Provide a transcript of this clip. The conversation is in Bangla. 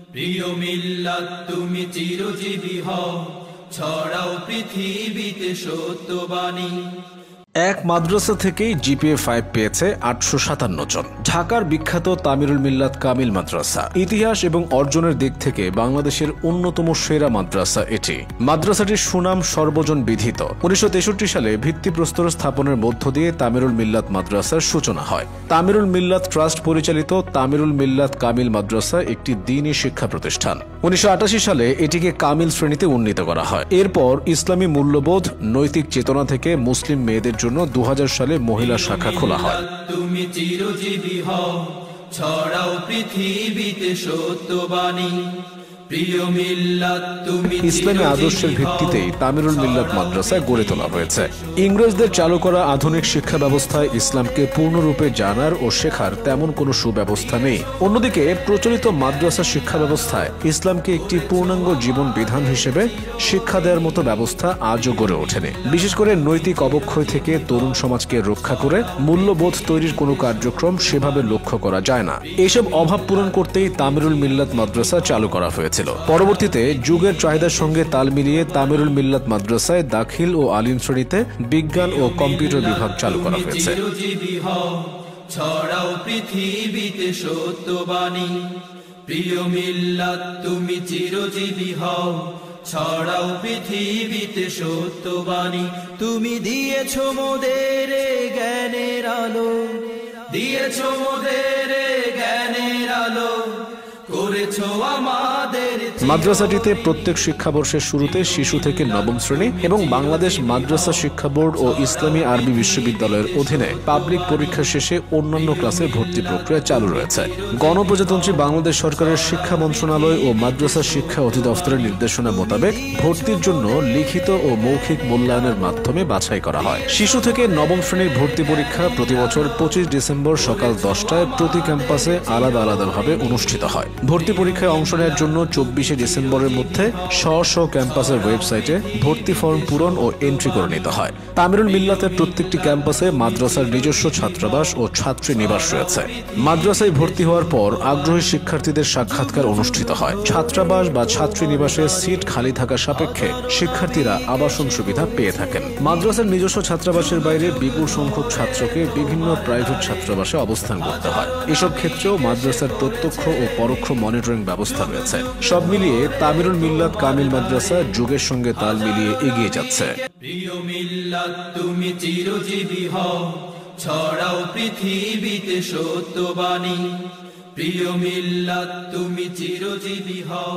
প্রিয় মিল্লাত তুমি চিরজীবী হও, ছড়াও পৃথিবীতে সত্যবাণী। এক মাদ্রাসা থেকেই জিপিএ 5 পেয়েছে 857 জন। ঢাকার বিখ্যাত তামিরুল মিল্লাত কামিল মাদ্রাসা ইতিহাস এবং অর্জনের দিক থেকে বাংলাদেশের অন্যতম সেরা মাদ্রাসা এটি। মাদ্রাসাটির সুনাম সর্বজন বিদিত। 1963 সালে ভিত্তিপ্রস্তর স্থাপনের মধ্য দিয়ে তামিরুল মিল্লাত মাদ্রাসার সূচনা হয়। তামিরুল মিল্লাত ট্রাস্ট পরিচালিত তামিরুল মিল্লাত কামিল মাদ্রাসা একটি দ্বীনী শিক্ষা প্রতিষ্ঠান। 1988 সালে এটিকে কামিল শ্রেণীতে উন্নীত করা হয়। এরপর ইসলামী মূল্যবোধ, নৈতিক চেতনা থেকে মুসলিম মেয়েদের জন্য 2000 সালে মহিলা শাখা খোলা হয়। তুমি চিরজীবী হও, ছড়াও পৃথিবীতে সত্যবাণী। ইসলামী আদর্শের ভিত্তিতেই তামিরুল মিল্লাত মাদ্রাসা গড়ে তোলা হয়েছে। ইংরেজদের চালু করা আধুনিক শিক্ষা ব্যবস্থায় ইসলামকে পূর্ণরূপে জানার ও শেখার তেমন কোনো সুব্যবস্থা নেই। অন্যদিকে প্রচলিত মাদ্রাসা শিক্ষা ব্যবস্থায় ইসলামকে একটি পূর্ণাঙ্গ জীবন বিধান হিসেবে শিক্ষা দেওয়ার মতো ব্যবস্থা আজও গড়ে ওঠেনি। বিশেষ করে নৈতিক অবক্ষয় থেকে তরুণ সমাজকে রক্ষা করে মূল্যবোধ তৈরির কোনো কার্যক্রম সেভাবে লক্ষ্য করা যায় না। এসব অভাব পূরণ করতেই তামিরুল মিল্লাত মাদ্রাসা চালু করা হয়েছে। পরবর্তীতে যুগের চাহিদার সঙ্গে তাল মিলিয়ে তামিরুল মিল্লাত মাদ্রাসায় দাখিল ও আলিম শ্রেণীতে বিজ্ঞান ও কম্পিউটার বিভাগ চালু করা হয়েছে। ছড়াও পৃথিবীতে সত্যবাণী। প্রিয় মিল্লাত তুমি চিরজীবী হও, ছড়াও পৃথিবীতে সত্যবাণী। তুমি দিয়েছ মোদের জ্ঞানের আলো, দিয়েছ মোদের জ্ঞানের আলো, করেছো আমাদের। মাদ্রাসাটিতে প্রত্যেক শিক্ষাবর্ষের শুরুতে শিশু থেকে নবম শ্রেণী এবং বাংলাদেশ মাদ্রাসা শিক্ষা বোর্ড ও ইসলামী আরবি বিশ্ববিদ্যালয়ের অধীনে পাবলিক পরীক্ষা শেষে অন্যান্য ক্লাসে ভর্তি প্রক্রিয়া চালু রয়েছে। গণপ্রজাতন্ত্রী বাংলাদেশ সরকারের শিক্ষা মন্ত্রণালয় ও মাদ্রাসা শিক্ষা অধিদপ্তরের নির্দেশনা মোতাবেক ভর্তির জন্য লিখিত ও মৌখিক মূল্যায়নের মাধ্যমে বাছাই করা হয়। শিশু থেকে নবম শ্রেণীর ভর্তি পরীক্ষা প্রতি বছর 25 ডিসেম্বর সকাল 10টায় প্রতি ক্যাম্পাসে আলাদা আলাদাভাবে অনুষ্ঠিত হয়। ভর্তি পরীক্ষায় অংশ নেওয়ার জন্য 24 ডিসেম্বরের মধ্যে স্ব ক্যাম্পাসের ওয়েবসাইটে ভর্তি ফর্ম পূরণ ও এন্ট্রি করে নিতে হয়। তামিরুল মিল্লাতের প্রত্যেকটি ক্যাম্পাসে মাদ্রাসার নিজস্ব ছাত্রাবাস ও ছাত্রী নিবাস রয়েছে। মাদ্রাসায় ভর্তি হওয়ার পর আগ্রহী শিক্ষার্থীদের সাক্ষাৎকার অনুষ্ঠিত হয়। ছাত্রাবাস বা ছাত্রী নিবাসে সিট খালি থাকা সাপেক্ষে শিক্ষার্থীরা আবাসন সুবিধা পেয়ে থাকেন। মাদ্রাসার নিজস্ব ছাত্রাবাসের বাইরে বিপুল সংখ্যক ছাত্রকে বিভিন্ন প্রাইভেট ছাত্রাবাসে অবস্থান করতে হয়। এসব ক্ষেত্রেও মাদ্রাসার প্রত্যক্ষ ও পরোক্ষ মনিটরিং ব্যবস্থা রয়েছে। সব মিলিয়ে তামিরুল মিল্লাত কামিল মাদ্রাসা যুগের সঙ্গে তাল মিলিয়ে এগিয়ে যাচ্ছে। প্রিয় মিল্লাত তুমি চিরজীবী হও, ছড়াও পৃথিবীতে সত্যবাণী। প্রিয় মিল্লাত তুমি চিরজীবী হও।